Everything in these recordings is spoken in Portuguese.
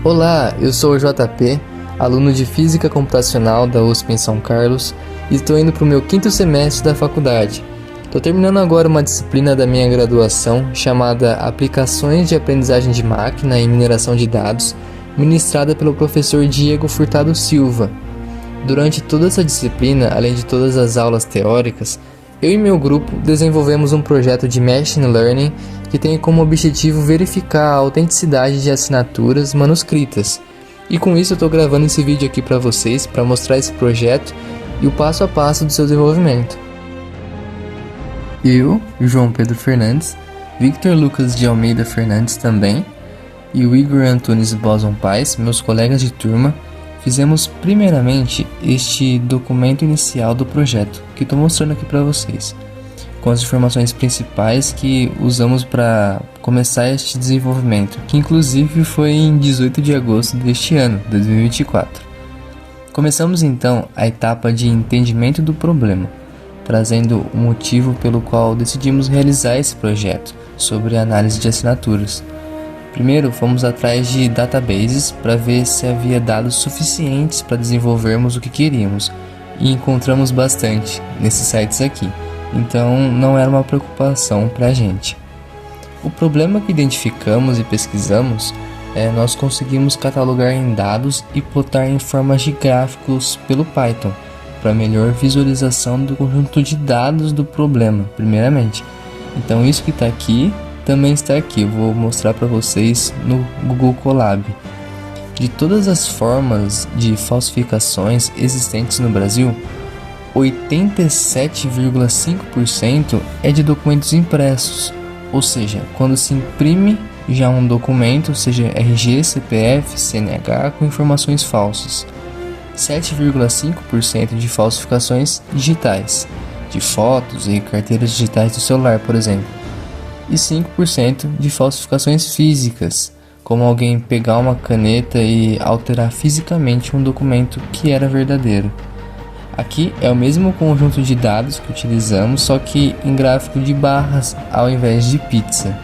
Olá, eu sou o JP, aluno de Física Computacional da USP em São Carlos e estou indo para o meu 5º semestre da faculdade. Estou terminando agora uma disciplina da minha graduação chamada Aplicações de Aprendizagem de Máquina e Mineração de Dados, ministrada pelo professor Diego Furtado Silva. Durante toda essa disciplina, além de todas as aulas teóricas, eu e meu grupo desenvolvemos um projeto de Machine Learning que tem como objetivo verificar a autenticidade de assinaturas manuscritas. E com isso eu estou gravando esse vídeo aqui para vocês, para mostrar esse projeto e o passo a passo do seu desenvolvimento. Eu, João Pedro Fernandes, Victor Lucas de Almeida Fernandes também, e o Igor Antunes Boson Pais, meus colegas de turma, fizemos primeiramente este documento inicial do projeto, que estou mostrando aqui para vocês, com as informações principais que usamos para começar este desenvolvimento, que inclusive foi em 18 de agosto deste ano, 2024. Começamos então a etapa de entendimento do problema, trazendo o motivo pelo qual decidimos realizar esse projeto sobre análise de assinaturas. Primeiro, fomos atrás de databases para ver se havia dados suficientes para desenvolvermos o que queríamos, e encontramos bastante nesses sites aqui, então não era uma preocupação para a gente. O problema que identificamos e pesquisamos nós conseguimos catalogar em dados e plotar em formas de gráficos pelo Python, para melhor visualização do conjunto de dados do problema, primeiramente. Então isso que está aqui também está aqui, eu vou mostrar para vocês no Google Colab. De todas as formas de falsificações existentes no Brasil, 87,5% é de documentos impressos, ou seja, quando se imprime já um documento, seja RG, CPF, CNH, com informações falsas. 7,5% de falsificações digitais, de fotos e carteiras digitais do celular, por exemplo. E 5% de falsificações físicas, como alguém pegar uma caneta e alterar fisicamente um documento que era verdadeiro. Aqui é o mesmo conjunto de dados que utilizamos, só que em gráfico de barras ao invés de pizza.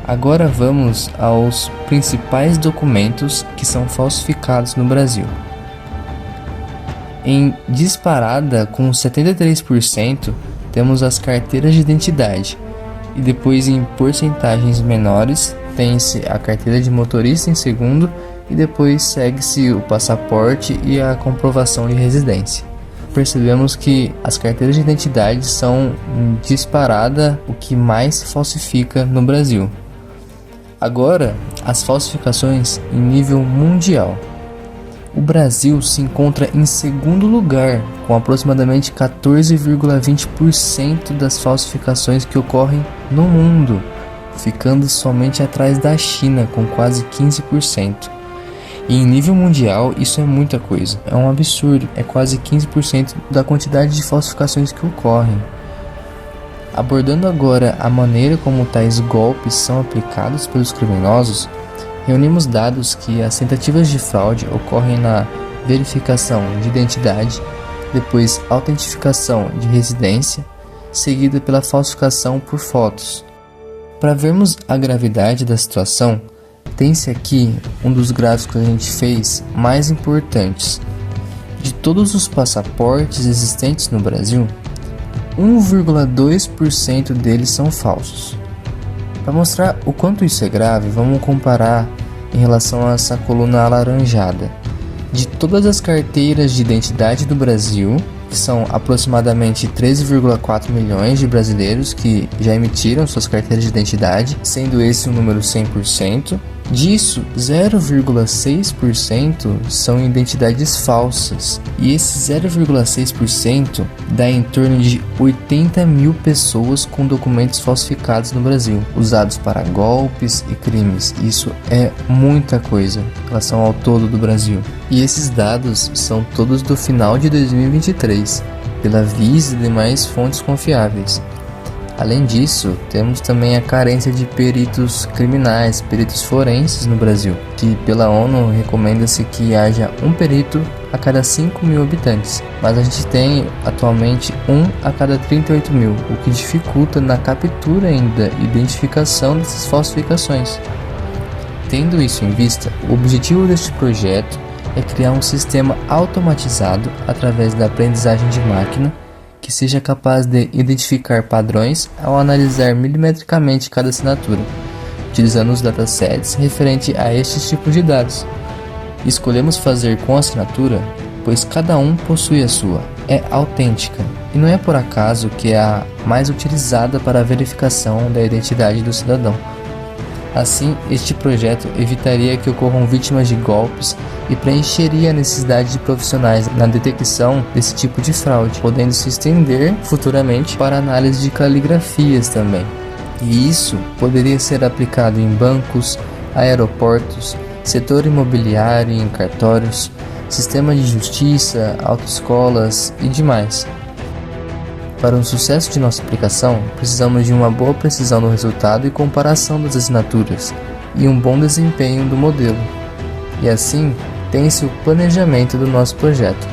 Agora vamos aos principais documentos que são falsificados no Brasil. Em disparada, com 73%, temos as carteiras de identidade. E depois, em porcentagens menores, tem-se a carteira de motorista em segundo e depois segue-se o passaporte e a comprovação de residência. Percebemos que as carteiras de identidade são em disparada o que mais se falsifica no Brasil. Agora, as falsificações em nível mundial. O Brasil se encontra em segundo lugar, com aproximadamente 14,20% das falsificações que ocorrem no mundo, ficando somente atrás da China, com quase 15%. E em nível mundial, isso é muita coisa, é um absurdo, é quase 15% da quantidade de falsificações que ocorrem. Abordando agora a maneira como tais golpes são aplicados pelos criminosos, reunimos dados que as tentativas de fraude ocorrem na verificação de identidade, depois autentificação de residência, seguida pela falsificação por fotos. Para vermos a gravidade da situação, tem-se aqui um dos gráficos que a gente fez mais importantes. De todos os passaportes existentes no Brasil, 1,2% deles são falsos. Para mostrar o quanto isso é grave, vamos comparar em relação a essa coluna alaranjada. De todas as carteiras de identidade do Brasil, que são aproximadamente 13,4 milhões de brasileiros que já emitiram suas carteiras de identidade, sendo esse um número 100%, Disso, 0,6% são identidades falsas, e esse 0,6% dá em torno de 80 mil pessoas com documentos falsificados no Brasil, usados para golpes e crimes. Isso é muita coisa em relação ao todo do Brasil. E esses dados são todos do final de 2023, pela Visa e demais fontes confiáveis. Além disso, temos também a carência de peritos criminais, peritos forenses no Brasil, que pela ONU recomenda-se que haja um perito a cada 5 mil habitantes, mas a gente tem atualmente um a cada 38 mil, o que dificulta na captura e identificação dessas falsificações. Tendo isso em vista, o objetivo deste projeto é criar um sistema automatizado através da aprendizagem de máquina que seja capaz de identificar padrões ao analisar milimetricamente cada assinatura, utilizando os datasets referentes a estes tipos de dados. Escolhemos fazer com assinatura, pois cada um possui a sua, é autêntica, e não é por acaso que é a mais utilizada para a verificação da identidade do cidadão. Assim, este projeto evitaria que ocorram vítimas de golpes e preencheria a necessidade de profissionais na detecção desse tipo de fraude, podendo se estender futuramente para análise de caligrafias também. E isso poderia ser aplicado em bancos, aeroportos, setor imobiliário e em cartórios, sistema de justiça, autoescolas e demais. Para o sucesso de nossa aplicação, precisamos de uma boa precisão no resultado e comparação das assinaturas, e um bom desempenho do modelo. E assim, tem-se o planejamento do nosso projeto,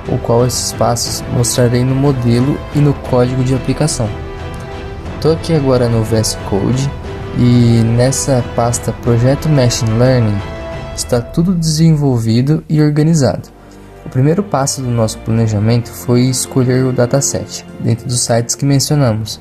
o qual esses passos mostrarei no modelo e no código de aplicação. Estou aqui agora no VS Code e nessa pasta Projeto Machine Learning está tudo desenvolvido e organizado. O primeiro passo do nosso planejamento foi escolher o dataset, dentro dos sites que mencionamos.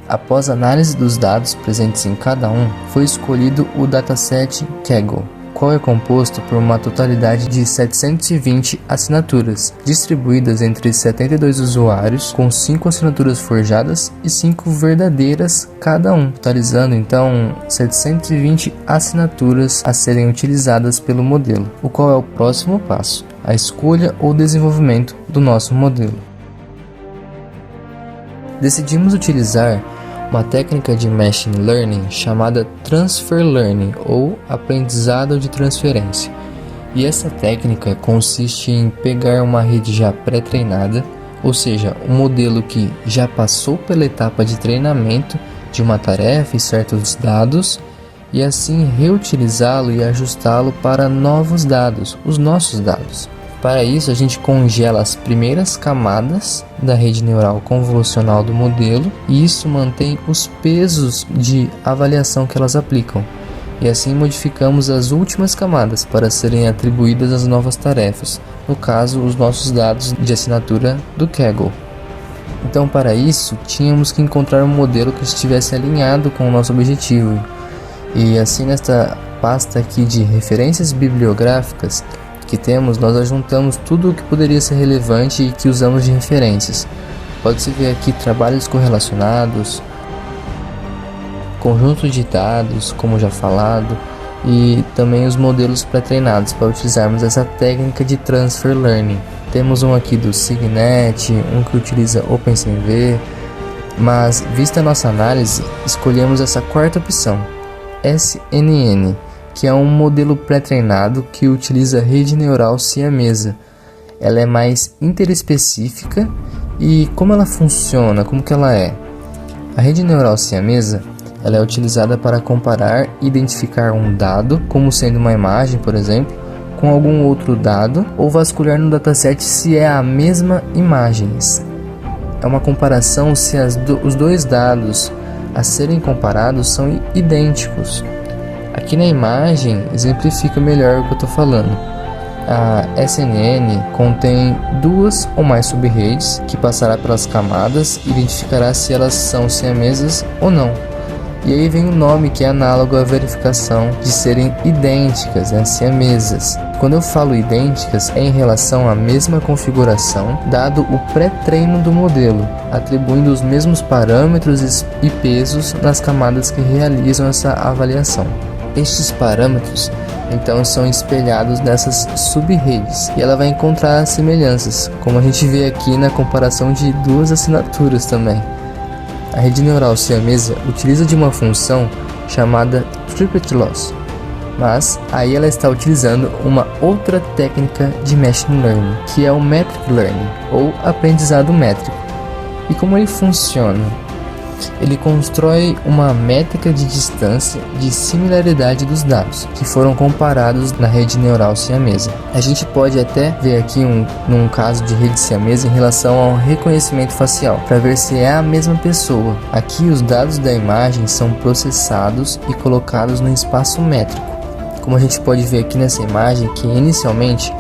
Após análise dos dados presentes em cada um, foi escolhido o dataset Kaggle, qual é composto por uma totalidade de 720 assinaturas, distribuídas entre 72 usuários, com 5 assinaturas forjadas e 5 verdadeiras cada um, totalizando então 720 assinaturas a serem utilizadas pelo modelo, o qual é o próximo passo, a escolha ou desenvolvimento do nosso modelo. Decidimos utilizar uma técnica de Machine Learning chamada Transfer Learning ou aprendizado de transferência. E essa técnica consiste em pegar uma rede já pré-treinada, ou seja, um modelo que já passou pela etapa de treinamento de uma tarefa e certos dados, e assim reutilizá-lo e ajustá-lo para novos dados, os nossos dados. Para isso, a gente congela as primeiras camadas da rede neural convolucional do modelo e isso mantém os pesos de avaliação que elas aplicam. E assim modificamos as últimas camadas para serem atribuídas às novas tarefas, no caso, os nossos dados de assinatura do Kaggle. Então, para isso, tínhamos que encontrar um modelo que estivesse alinhado com o nosso objetivo. E assim, nesta pasta aqui de referências bibliográficas que temos, nós ajuntamos tudo o que poderia ser relevante e que usamos de referências. Pode-se ver aqui trabalhos correlacionados, conjunto de dados, como já falado, e também os modelos pré-treinados para utilizarmos essa técnica de Transfer Learning. Temos um aqui do Signet, um que utiliza OpenCV, mas vista a nossa análise, escolhemos essa quarta opção, SNN, que é um modelo pré-treinado que utiliza rede neural siamesa. Ela é mais interespecífica e como ela funciona, como que ela é? A rede neural siamesa ela é utilizada para comparar e identificar um dado, como sendo uma imagem, por exemplo, com algum outro dado ou vasculhar no dataset se é a mesma imagem. É uma comparação se os dois dados a serem comparados são idênticos. Aqui na imagem exemplifica melhor o que eu estou falando. A SNN contém 2 ou mais sub-redes que passará pelas camadas e identificará se elas são siamesas ou não. E aí vem o nome que é análogo à verificação de serem idênticas, siamesas. Quando eu falo idênticas, é em relação à mesma configuração, dado o pré-treino do modelo, atribuindo os mesmos parâmetros e pesos nas camadas que realizam essa avaliação. Estes parâmetros então são espelhados nessas sub-redes e ela vai encontrar semelhanças, como a gente vê aqui na comparação de duas assinaturas também. A rede neural siamesa utiliza de uma função chamada triplet loss, mas aí ela está utilizando uma outra técnica de machine learning, que é o metric learning, ou aprendizado métrico. E como ele funciona? Ele constrói uma métrica de distância de similaridade dos dados que foram comparados na rede neural siamesa. A gente pode até ver aqui num caso de rede siamesa em relação ao reconhecimento facial, para ver se é a mesma pessoa. Aqui os dados da imagem são processados e colocados no espaço métrico. Como a gente pode ver aqui nessa imagem, que inicialmente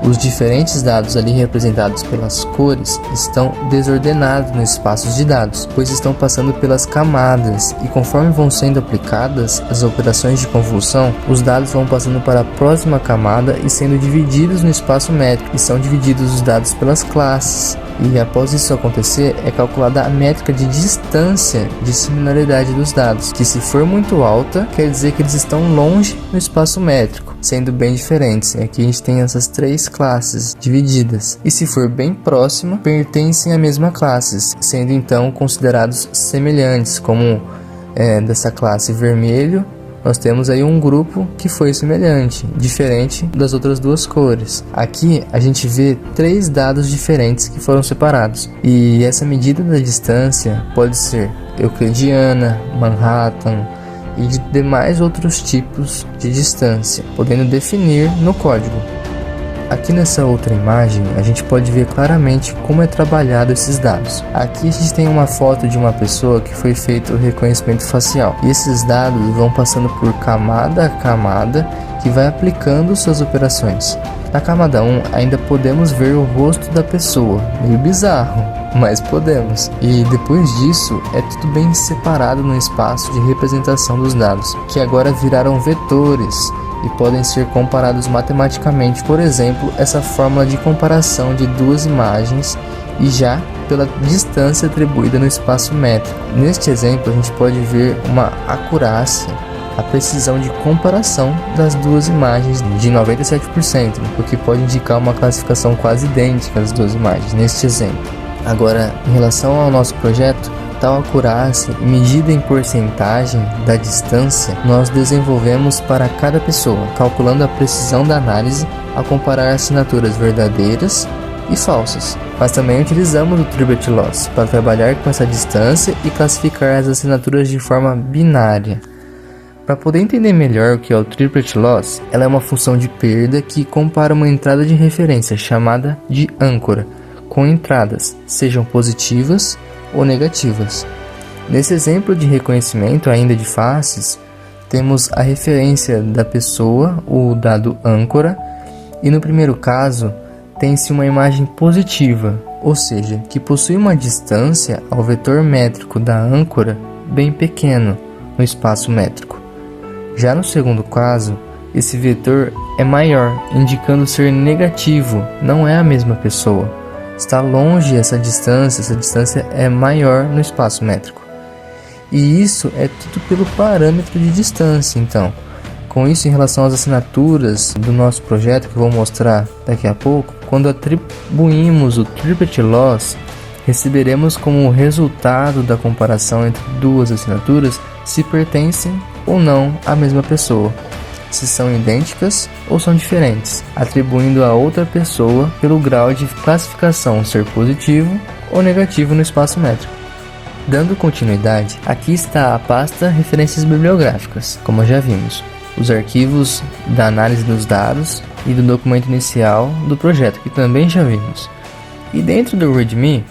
os diferentes dados ali representados pelas cores estão desordenados nos espaços de dados, pois estão passando pelas camadas e conforme vão sendo aplicadas as operações de convolução, os dados vão passando para a próxima camada e sendo divididos no espaço métrico, e são divididos os dados pelas classes. E após isso acontecer, é calculada a métrica de distância de similaridade dos dados, que se for muito alta, quer dizer que eles estão longe no espaço métrico, sendo bem diferentes. Aqui a gente tem essas três classes divididas, e se for bem próxima, pertencem à mesma classe, sendo então considerados semelhantes, como dessa classe vermelho, nós temos aí um grupo que foi semelhante, diferente das outras duas cores. Aqui a gente vê três dados diferentes que foram separados, e essa medida da distância pode ser euclidiana, Manhattan e de demais outros tipos de distância, podendo definir no código. Aqui nessa outra imagem a gente pode ver claramente como é trabalhado esses dados. Aqui a gente tem uma foto de uma pessoa que foi feito o reconhecimento facial, e esses dados vão passando por camada a camada que vai aplicando suas operações. Na camada 1 ainda podemos ver o rosto da pessoa, meio bizarro, mas podemos. E depois disso é tudo bem separado no espaço de representação dos dados, que agora viraram vetores e podem ser comparados matematicamente. Por exemplo, essa fórmula de comparação de duas imagens e já pela distância atribuída no espaço métrico. Neste exemplo a gente pode ver uma acurácia, a precisão de comparação das duas imagens de 97%, o que pode indicar uma classificação quase idêntica das duas imagens neste exemplo. Agora, em relação ao nosso projeto, tal acurácia e medida em porcentagem da distância nós desenvolvemos para cada pessoa, calculando a precisão da análise ao comparar assinaturas verdadeiras e falsas. Mas também utilizamos o triplet loss para trabalhar com essa distância e classificar as assinaturas de forma binária. Para poder entender melhor o que é o triplet loss, ela é uma função de perda que compara uma entrada de referência chamada de âncora com entradas, sejam positivas ou negativas. Nesse exemplo de reconhecimento ainda de faces, temos a referência da pessoa, o dado âncora, e no primeiro caso tem-se uma imagem positiva, ou seja, que possui uma distância ao vetor métrico da âncora bem pequeno no espaço métrico. Já no segundo caso, esse vetor é maior, indicando ser negativo, não é a mesma pessoa. Está longe essa distância é maior no espaço métrico. E isso é tudo pelo parâmetro de distância, então. Com isso, em relação às assinaturas do nosso projeto, que eu vou mostrar daqui a pouco, quando atribuímos o triplet loss, receberemos como resultado da comparação entre duas assinaturas se pertencem ou não à mesma pessoa, se são idênticas ou são diferentes, atribuindo a outra pessoa pelo grau de classificação ser positivo ou negativo no espaço métrico. Dando continuidade, aqui está a pasta referências bibliográficas, como já vimos, os arquivos da análise dos dados e do documento inicial do projeto, que também já vimos. E dentro do README,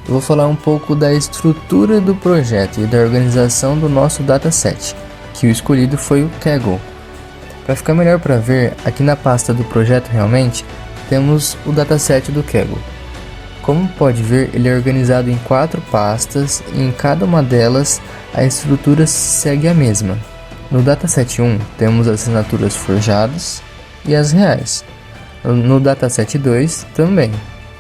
eu vou falar um pouco da estrutura do projeto e da organização do nosso dataset, que o escolhido foi o Kaggle. Para ficar melhor para ver, aqui na pasta do projeto realmente, temos o dataset do Kaggle. Como pode ver, ele é organizado em 4 pastas e em cada uma delas a estrutura segue a mesma. No dataset 1 temos as assinaturas forjadas e as reais. No dataset 2 também.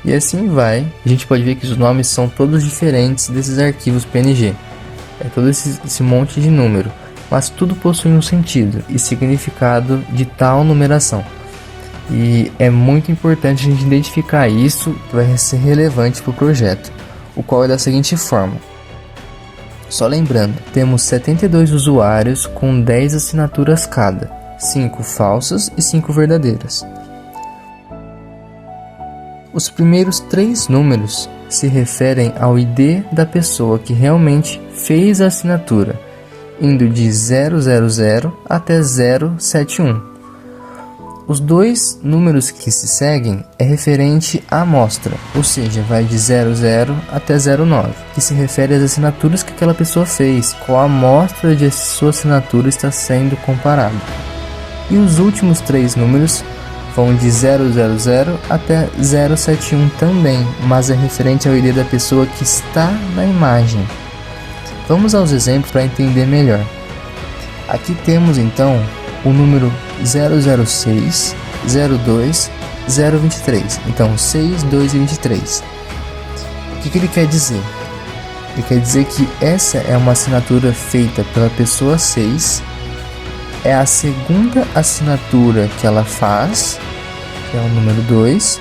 E assim vai. A gente pode ver que os nomes são todos diferentes desses arquivos PNG. É todo esse monte de número. mas tudo possui um sentido e significado de tal numeração. E é muito importante a gente identificar isso, que vai ser relevante para o projeto, o qual é da seguinte forma. Só lembrando, temos 72 usuários com 10 assinaturas cada, 5 falsas e 5 verdadeiras. Os primeiros 3 números se referem ao ID da pessoa que realmente fez a assinatura, indo de 000 até 071. Os 2 números que se seguem é referente à amostra, ou seja, vai de 00 até 09, que se refere às assinaturas que aquela pessoa fez, qual a amostra de sua assinatura está sendo comparada. E os últimos 3 números vão de 000 até 071 também, mas é referente ao ID da pessoa que está na imagem. Vamos aos exemplos para entender melhor. Aqui temos então o número 006, 02, 023. Então 6, 2 e 23. O que ele quer dizer? Ele quer dizer que essa é uma assinatura feita pela pessoa 6. É a segunda assinatura que ela faz, que é o número 2.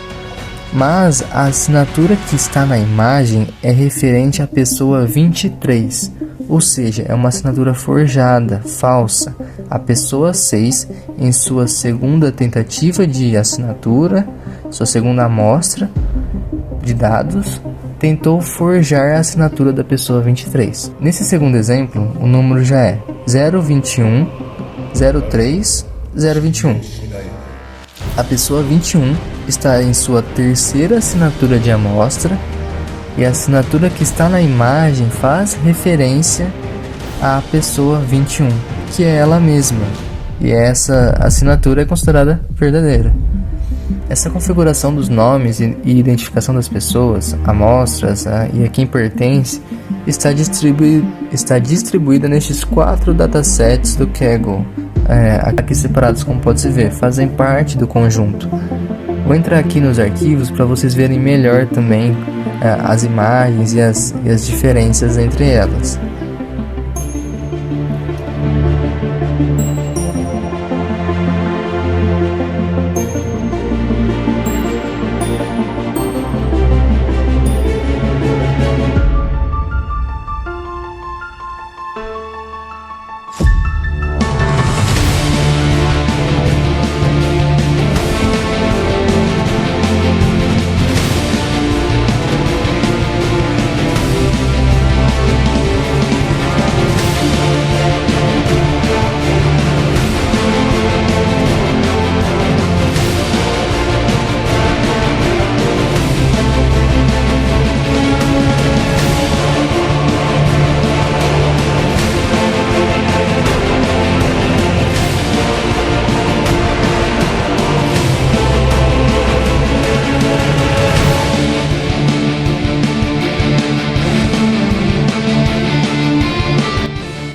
Mas a assinatura que está na imagem é referente à pessoa 23. Ou seja, é uma assinatura forjada, falsa. A pessoa 6, em sua segunda tentativa de assinatura, sua segunda amostra de dados, tentou forjar a assinatura da pessoa 23. Nesse segundo exemplo, o número já é 021, 03, 021. A pessoa 21 está em sua terceira assinatura de amostra, e a assinatura que está na imagem faz referência à pessoa 21, que é ela mesma, e essa assinatura é considerada verdadeira. Essa configuração dos nomes e identificação das pessoas, amostras e a quem pertence está distribuída nestes 4 datasets do Kaggle, aqui separados, como pode-se ver, fazem parte do conjunto. Vou entrar aqui nos arquivos para vocês verem melhor também as imagens e as diferenças entre elas.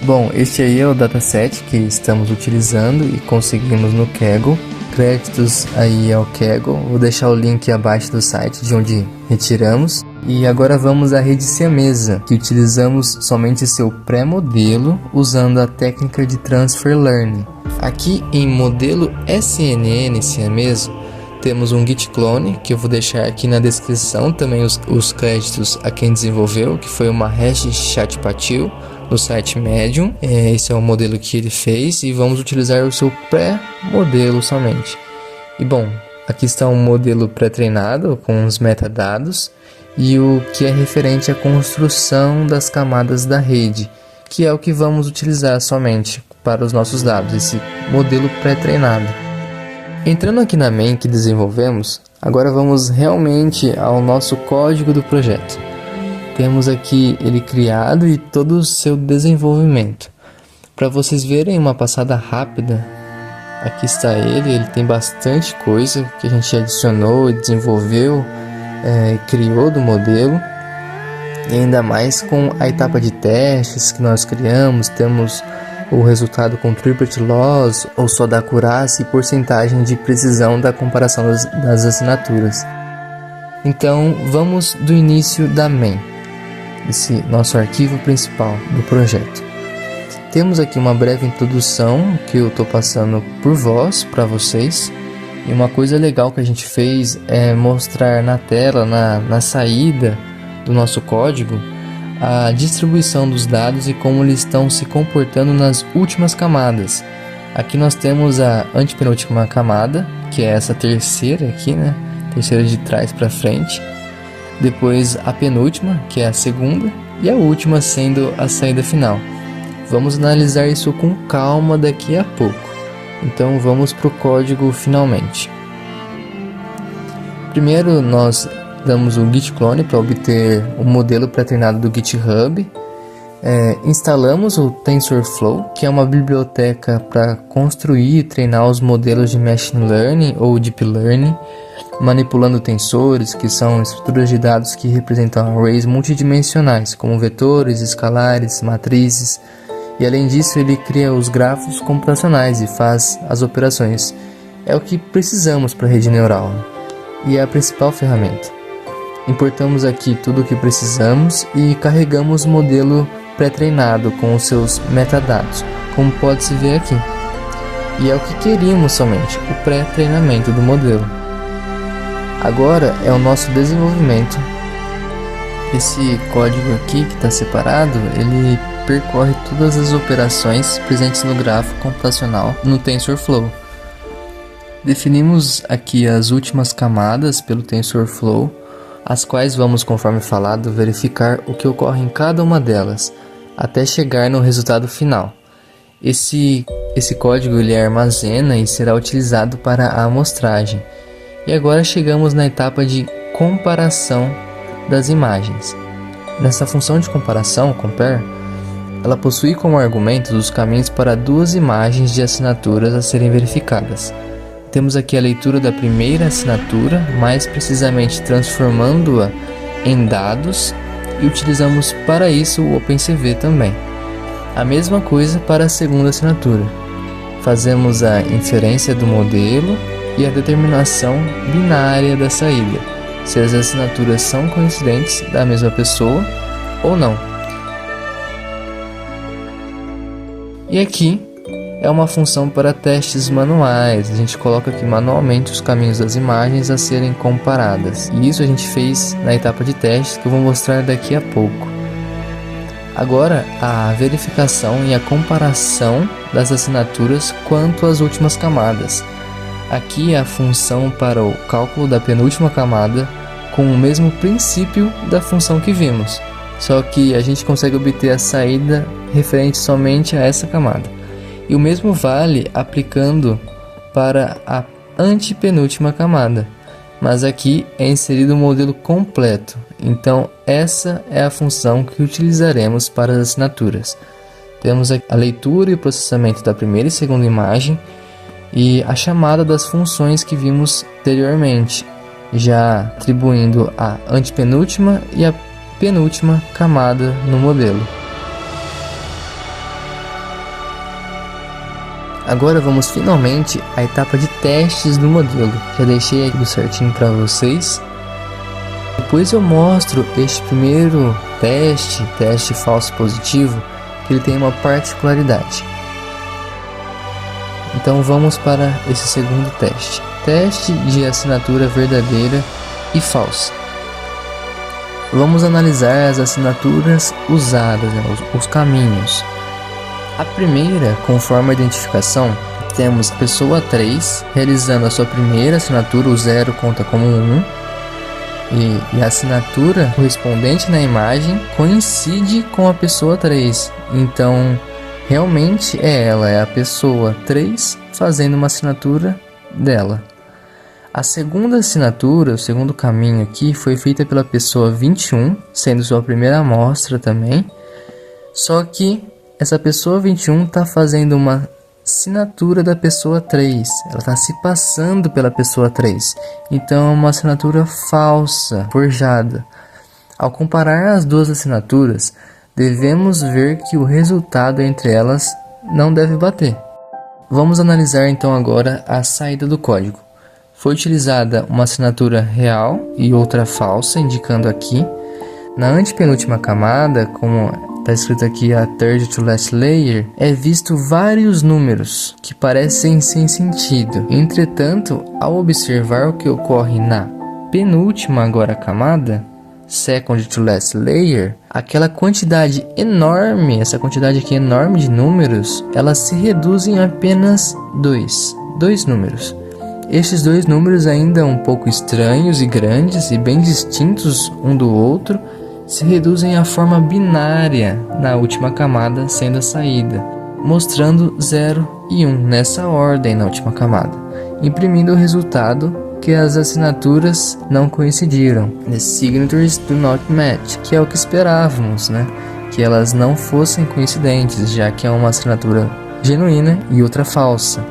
Bom, este aí é o dataset que estamos utilizando e conseguimos no Kaggle. Créditos aí ao Kaggle, vou deixar o link abaixo do site de onde retiramos. E agora vamos à rede siamesa, que utilizamos somente seu pré-modelo usando a técnica de Transfer Learning. Aqui em modelo CNN siameso, temos um git clone, que eu vou deixar aqui na descrição também os créditos a quem desenvolveu, que foi uma hash Chatpatil no site Medium. Esse é o modelo que ele fez e vamos utilizar o seu pré-modelo somente. E bom, aqui está um modelo pré-treinado com os metadados e o que é referente à construção das camadas da rede, que é o que vamos utilizar somente para os nossos dados, esse modelo pré-treinado. Entrando aqui na main que desenvolvemos, agora vamos realmente ao nosso código do projeto. Temos aqui ele criado e todo o seu desenvolvimento. Para vocês verem uma passada rápida, aqui está ele tem bastante coisa que a gente adicionou e desenvolveu, criou do modelo. E ainda mais com a etapa de testes que nós criamos, temos o resultado com triplet loss, ou só da acurácia e porcentagem de precisão da comparação das assinaturas. Então vamos do início da main, esse nosso arquivo principal do projeto. Temos aqui uma breve introdução que eu estou passando por voz para vocês. E uma coisa legal que a gente fez é mostrar na tela, na saída do nosso código, a distribuição dos dados e como eles estão se comportando nas últimas camadas. Aqui nós temos a antepenúltima camada, que é essa terceira aqui, né? Terceira de trás para frente. Depois a penúltima, que é a segunda, e a última sendo a saída final. Vamos analisar isso com calma daqui a pouco. Então vamos para o código finalmente. Primeiro nós damos o git clone para obter o modelo pré-treinado do GitHub. Instalamos o TensorFlow, que é uma biblioteca para construir e treinar os modelos de Machine Learning ou Deep Learning, manipulando tensores, que são estruturas de dados que representam arrays multidimensionais, como vetores, escalares, matrizes. E além disso, ele cria os grafos computacionais e faz as operações. É o que precisamos para a rede neural, e é a principal ferramenta. Importamos aqui tudo o que precisamos e carregamos o modelo pré-treinado com os seus metadados, como pode-se ver aqui. E é o que queríamos somente, o pré-treinamento do modelo. Agora é o nosso desenvolvimento. Esse código aqui que está separado, ele percorre todas as operações presentes no grafo computacional no TensorFlow. Definimos aqui as últimas camadas pelo TensorFlow, as quais vamos, conforme falado, verificar o que ocorre em cada uma delas, até chegar no resultado final. Esse código ele armazena e será utilizado para a amostragem. E agora chegamos na etapa de comparação das imagens. Nessa função de comparação, compare, ela possui como argumentos os caminhos para duas imagens de assinaturas a serem verificadas. Temos aqui a leitura da primeira assinatura, mais precisamente transformando-a em dados, e utilizamos para isso o OpenCV também. A mesma coisa para a segunda assinatura. Fazemos a inferência do modelo e a determinação binária da saída, se as assinaturas são coincidentes da mesma pessoa ou não. E aqui é uma função para testes manuais. A gente coloca aqui manualmente os caminhos das imagens a serem comparadas. E isso a gente fez na etapa de testes que eu vou mostrar daqui a pouco. Agora, a verificação e a comparação das assinaturas quanto às últimas camadas. Aqui é a função para o cálculo da penúltima camada com o mesmo princípio da função que vimos. Só que a gente consegue obter a saída referente somente a essa camada. E o mesmo vale aplicando para a antepenúltima camada. Mas aqui é inserido o modelo completo. Então essa é a função que utilizaremos para as assinaturas. Temos a leitura e o processamento da primeira e segunda imagem e a chamada das funções que vimos anteriormente, já atribuindo a antepenúltima e a penúltima camada no modelo. Agora vamos finalmente à etapa de testes do modelo. Já deixei tudo certinho para vocês. Depois eu mostro este primeiro teste falso positivo, que ele tem uma particularidade. Então vamos para esse segundo teste. Teste de assinatura verdadeira e falsa. Vamos analisar as assinaturas usadas, os caminhos. A primeira, conforme a identificação, temos a pessoa 3 realizando a sua primeira assinatura, o 0 conta como 1, e a assinatura correspondente na imagem coincide com a pessoa 3. Então, realmente é a pessoa 3 fazendo uma assinatura dela. A segunda assinatura, o segundo caminho aqui, foi feita pela pessoa 21, sendo sua primeira amostra também. Só que essa pessoa 21 está fazendo uma assinatura da pessoa 3. Ela está se passando pela pessoa 3. Então é uma assinatura falsa, forjada. Ao comparar as duas assinaturas, devemos ver que o resultado entre elas não deve bater. Vamos analisar então agora a saída do código. Foi utilizada uma assinatura real e outra falsa, indicando aqui. Na antepenúltima camada, como está escrito aqui a third to last layer, é visto vários números que parecem sem sentido. Entretanto, ao observar o que ocorre na penúltima agora camada, second to last layer, aquela quantidade enorme, essa quantidade aqui enorme de números, elas se reduzem a apenas dois números. Estes dois números, ainda um pouco estranhos e grandes e bem distintos um do outro, se reduzem à forma binária na última camada sendo a saída, mostrando 0 e 1 nessa ordem na última camada, imprimindo o resultado que as assinaturas não coincidiram. The signatures do not match, que é o que esperávamos, né? Que elas não fossem coincidentes, já que é uma assinatura genuína e outra falsa.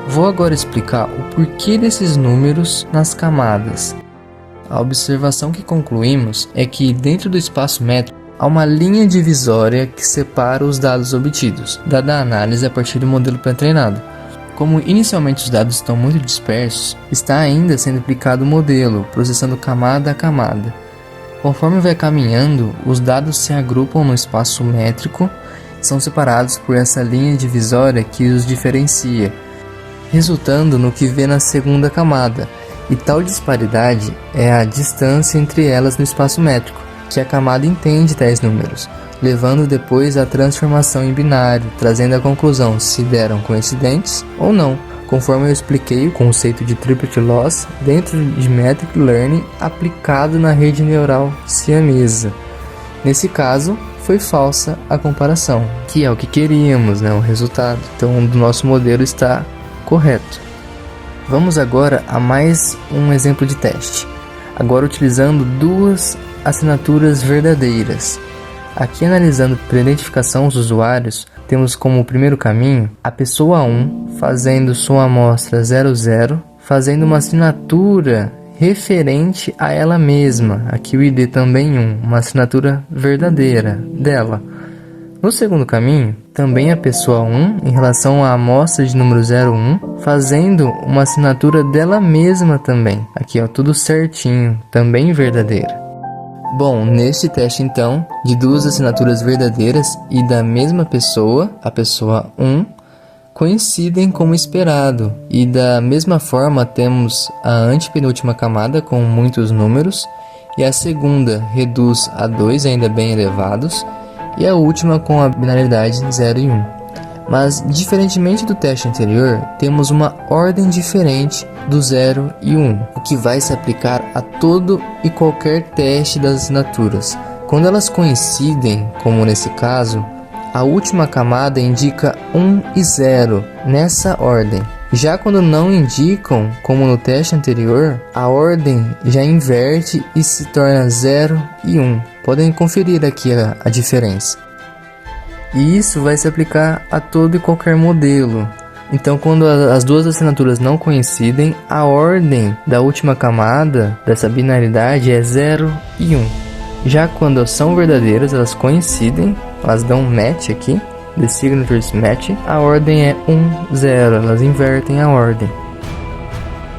Vou agora explicar o porquê desses números nas camadas. A observação que concluímos é que dentro do espaço métrico há uma linha divisória que separa os dados obtidos, dada a análise a partir do modelo pré-treinado. Como inicialmente os dados estão muito dispersos, está ainda sendo aplicado o modelo, processando camada a camada. Conforme vai caminhando, os dados se agrupam no espaço métrico e são separados por essa linha divisória que os diferencia, resultando no que vê na segunda camada, e tal disparidade é a distância entre elas no espaço métrico, que a camada entende tais números, levando depois à transformação em binário, trazendo a conclusão se deram coincidentes ou não, conforme eu expliquei o conceito de triplet loss dentro de Metric Learning aplicado na rede neural siamesa. Nesse caso, foi falsa a comparação, que é o que queríamos, né, o resultado. Então, o nosso modelo está correto. Vamos agora a mais um exemplo de teste, agora utilizando duas assinaturas verdadeiras. Aqui, analisando para a identificação dos usuários, temos como primeiro caminho a pessoa 1 fazendo sua amostra 00, fazendo uma assinatura referente a ela mesma, aqui o ID também 1, uma assinatura verdadeira dela. No segundo caminho, também a pessoa 1, em relação à amostra de número 01, fazendo uma assinatura dela mesma também. Aqui, ó, tudo certinho, também verdadeira. Bom, neste teste então, de duas assinaturas verdadeiras e da mesma pessoa, a pessoa 1, coincidem como esperado. E da mesma forma temos a antepenúltima camada com muitos números, e a segunda reduz a 2 ainda bem elevados, e a última com a binaridade 0 e 1. Mas, diferentemente do teste anterior, temos uma ordem diferente do 0 e 1, o que vai se aplicar a todo e qualquer teste das assinaturas. Quando elas coincidem, como nesse caso, a última camada indica 1 e 0 nessa ordem. Já quando não indicam, como no teste anterior, a ordem já inverte e se torna 0 e 1. Podem conferir aqui a diferença. E isso vai se aplicar a todo e qualquer modelo. Então, quando as duas assinaturas não coincidem, a ordem da última camada dessa binaridade é 0 e 1. Já quando são verdadeiras, elas coincidem, elas dão match aqui, the signatures match, a ordem é 1, 0, elas invertem a ordem.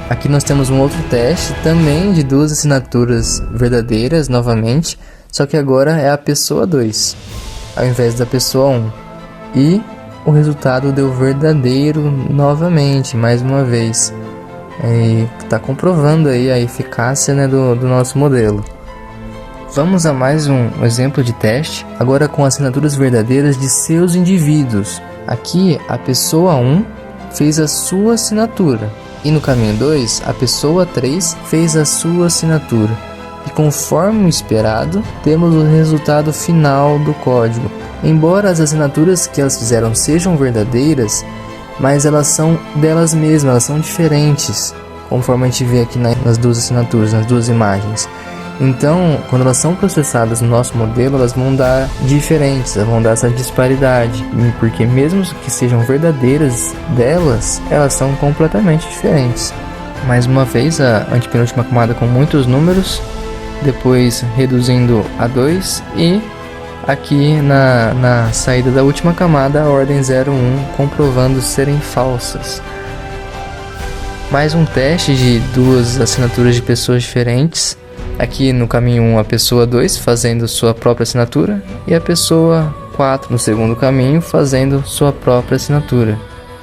Aqui nós temos um outro teste, também de duas assinaturas verdadeiras, novamente, só que agora é a pessoa 2, ao invés da pessoa 1. E o resultado deu verdadeiro novamente, mais uma vez. Está comprovando aí a eficácia, né, do nosso modelo. Vamos a mais um exemplo de teste, agora com assinaturas verdadeiras de seus indivíduos. Aqui a pessoa 1 fez a sua assinatura, e no caminho 2 a pessoa 3 fez a sua assinatura. E conforme o esperado, temos o resultado final do código. Embora as assinaturas que elas fizeram sejam verdadeiras, mas elas são delas mesmas, elas são diferentes, conforme a gente vê aqui nas duas assinaturas, nas duas imagens. Então, quando elas são processadas no nosso modelo, elas vão dar diferentes, elas vão dar essa disparidade, porque mesmo que sejam verdadeiras delas, elas são completamente diferentes. Mais uma vez, a antepenúltima camada com muitos números, depois reduzindo a 2 e aqui na saída da última camada a ordem 01 comprovando serem falsas. Mais um teste de duas assinaturas de pessoas diferentes. Aqui no caminho 1 a pessoa 2 fazendo sua própria assinatura e a pessoa 4 no segundo caminho fazendo sua própria assinatura.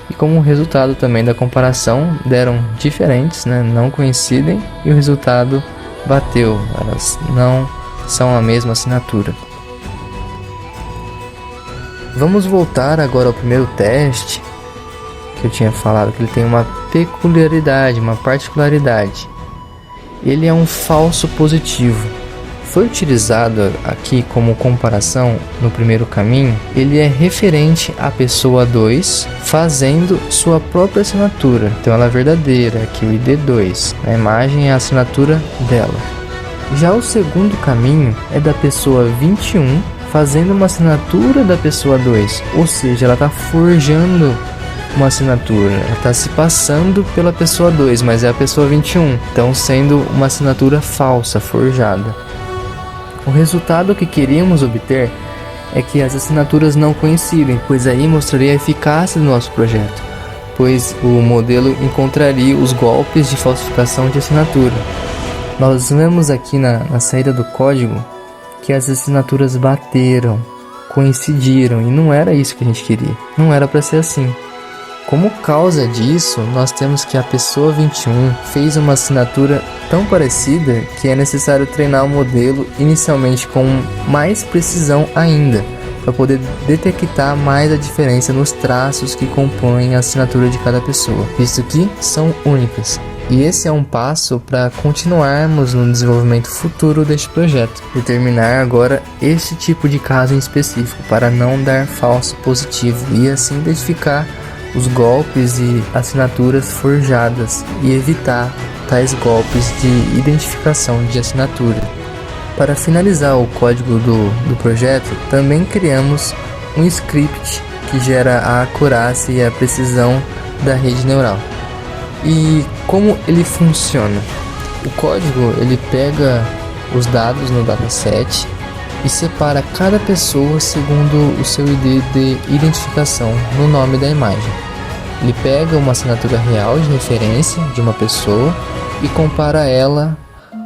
E como resultado também da comparação deram diferentes, né? Não coincidem e o resultado bateu, elas não são a mesma assinatura. Vamos voltar agora ao primeiro teste, que eu tinha falado que ele tem uma peculiaridade, uma particularidade. Ele é um falso positivo. Foi utilizado aqui como comparação no primeiro caminho. Ele é referente à pessoa 2 fazendo sua própria assinatura. Então ela é verdadeira, aqui o ID2. A imagem é a assinatura dela. Já o segundo caminho é da pessoa 21 fazendo uma assinatura da pessoa 2. Ou seja, ela está forjando uma assinatura, ela está se passando pela pessoa 2, mas é a pessoa 21, então sendo uma assinatura falsa, forjada. O resultado que queríamos obter é que as assinaturas não coincidem, pois aí mostraria a eficácia do nosso projeto, pois o modelo encontraria os golpes de falsificação de assinatura. Nós vemos aqui na saída do código que as assinaturas bateram, coincidiram, e não era isso que a gente queria, não era para ser assim. Como causa disso, nós temos que a pessoa 21 fez uma assinatura tão parecida que é necessário treinar o modelo inicialmente com mais precisão ainda, para poder detectar mais a diferença nos traços que compõem a assinatura de cada pessoa, visto que são únicas. E esse é um passo para continuarmos no desenvolvimento futuro deste projeto, determinar agora este tipo de caso em específico, para não dar falso positivo e assim identificar os golpes e assinaturas forjadas e evitar tais golpes de identificação de assinatura. Para finalizar o código do projeto, também criamos um script que gera a acurácia e a precisão da rede neural. E como ele funciona? O código ele pega os dados no dataset e separa cada pessoa segundo o seu ID de identificação no nome da imagem. Ele pega uma assinatura real de referência de uma pessoa e compara ela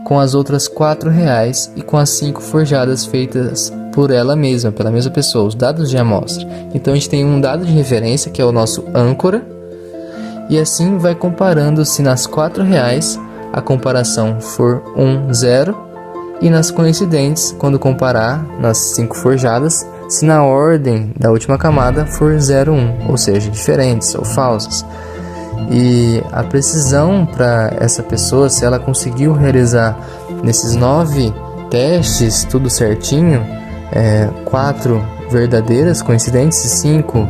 com as outras 4 reais e com as 5 forjadas feitas por ela mesma, pela mesma pessoa, os dados de amostra. Então a gente tem um dado de referência que é o nosso âncora e assim vai comparando se nas 4 reais a comparação for 1, 0 e nas coincidentes, quando comparar nas 5 forjadas, se na ordem da última camada for 0, 1, ou seja, diferentes ou falsas. E a precisão para essa pessoa, se ela conseguiu realizar nesses 9 testes tudo certinho, 4 verdadeiras coincidentes e 5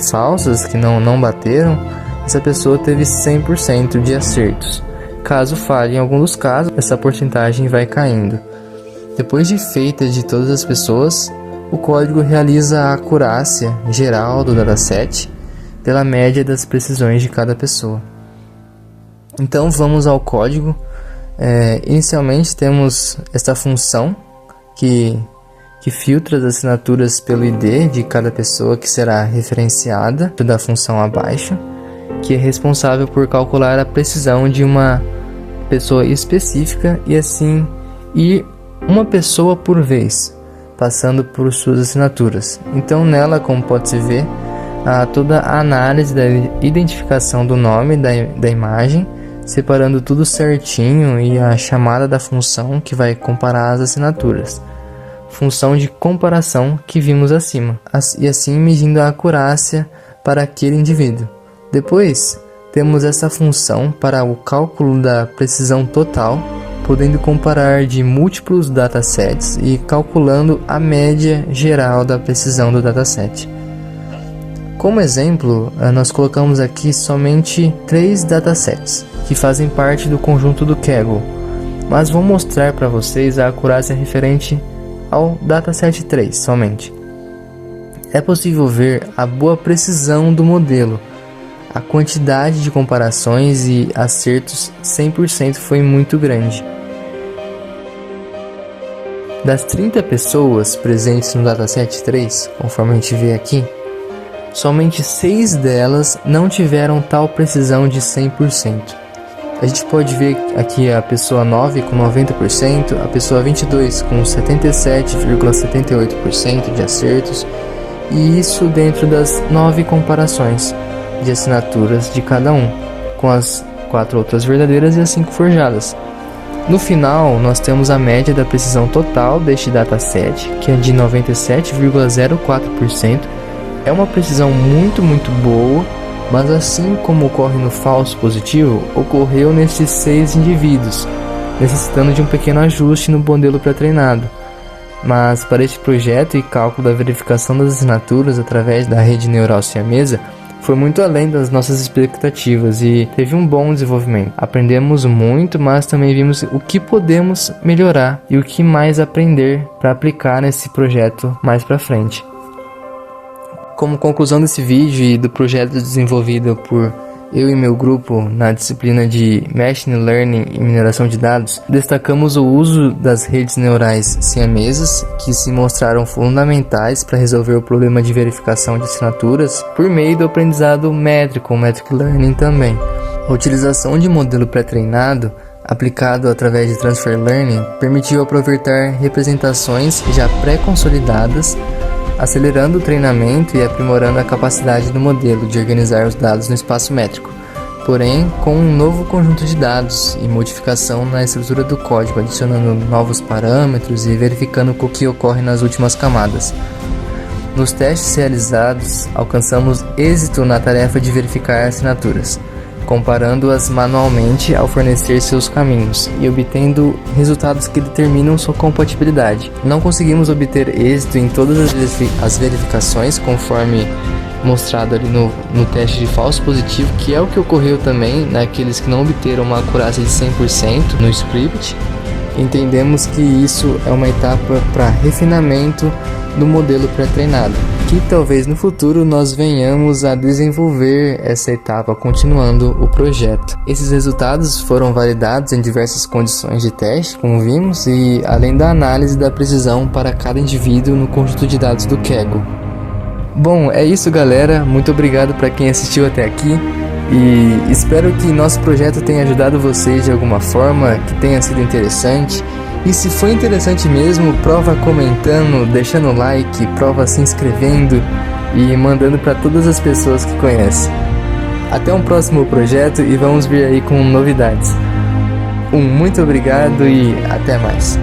falsas que não bateram, essa pessoa teve 100% de acertos. Caso falhe em algum dos casos, essa porcentagem vai caindo. Depois de feita de todas as pessoas, o código realiza a acurácia geral do dataset pela média das precisões de cada pessoa. Então vamos ao código. Inicialmente temos esta função que filtra as assinaturas pelo ID de cada pessoa que será referenciada da função abaixo, que é responsável por calcular a precisão de uma pessoa específica e assim ir uma pessoa por vez, passando por suas assinaturas. Então nela, como pode-se ver, há toda a análise da identificação do nome da imagem, separando tudo certinho e a chamada da função que vai comparar as assinaturas. Função de comparação que vimos acima, e assim medindo a acurácia para aquele indivíduo. Depois, temos essa função para o cálculo da precisão total, podendo comparar de múltiplos datasets e calculando a média geral da precisão do dataset. Como exemplo, nós colocamos aqui somente 3 datasets, que fazem parte do conjunto do Kaggle, mas vou mostrar para vocês a acurácia referente ao dataset 3 somente. É possível ver a boa precisão do modelo. A quantidade de comparações e acertos 100% foi muito grande. Das 30 pessoas presentes no dataset 3, conforme a gente vê aqui, somente 6 delas não tiveram tal precisão de 100%. A gente pode ver aqui a pessoa 9 com 90%, a pessoa 22 com 77,78% de acertos, e isso dentro das 9 comparações de assinaturas de cada um, com as 4 outras verdadeiras e as 5 forjadas. No final, nós temos a média da precisão total deste dataset, que é de 97,04%. É uma precisão muito boa, mas assim como ocorre no falso positivo, ocorreu nesses 6 indivíduos, necessitando de um pequeno ajuste no modelo pré-treinado. Mas para este projeto e cálculo da verificação das assinaturas através da rede neural siamesa, foi muito além das nossas expectativas e teve um bom desenvolvimento. Aprendemos muito, mas também vimos o que podemos melhorar e o que mais aprender para aplicar nesse projeto mais para frente. Como conclusão desse vídeo e do projeto desenvolvido por eu e meu grupo na disciplina de Machine Learning e Mineração de Dados, destacamos o uso das redes neurais siamesas, que se mostraram fundamentais para resolver o problema de verificação de assinaturas por meio do aprendizado métrico, o Metric Learning também. A utilização de modelo pré-treinado aplicado através de Transfer Learning permitiu aproveitar representações já pré-consolidadas, acelerando o treinamento e aprimorando a capacidade do modelo de organizar os dados no espaço métrico, porém com um novo conjunto de dados e modificação na estrutura do código, adicionando novos parâmetros e verificando o que ocorre nas últimas camadas. Nos testes realizados, alcançamos êxito na tarefa de verificar assinaturas, comparando-as manualmente ao fornecer seus caminhos e obtendo resultados que determinam sua compatibilidade. Não conseguimos obter êxito em todas as verificações, conforme mostrado ali no teste de falso positivo, que é o que ocorreu também naqueles que não obteram uma acurácia de 100% no script. Entendemos que isso é uma etapa para refinamento do modelo pré-treinado, que talvez no futuro nós venhamos a desenvolver essa etapa continuando o projeto. Esses resultados foram validados em diversas condições de teste, como vimos, e além da análise da precisão para cada indivíduo no conjunto de dados do Kaggle. Bom, é isso galera, muito obrigado para quem assistiu até aqui e espero que nosso projeto tenha ajudado vocês de alguma forma, que tenha sido interessante. E se foi interessante mesmo, prova comentando, deixando like, prova se inscrevendo e mandando para todas as pessoas que conhecem. Até um próximo projeto e vamos vir aí com novidades. Muito obrigado e até mais.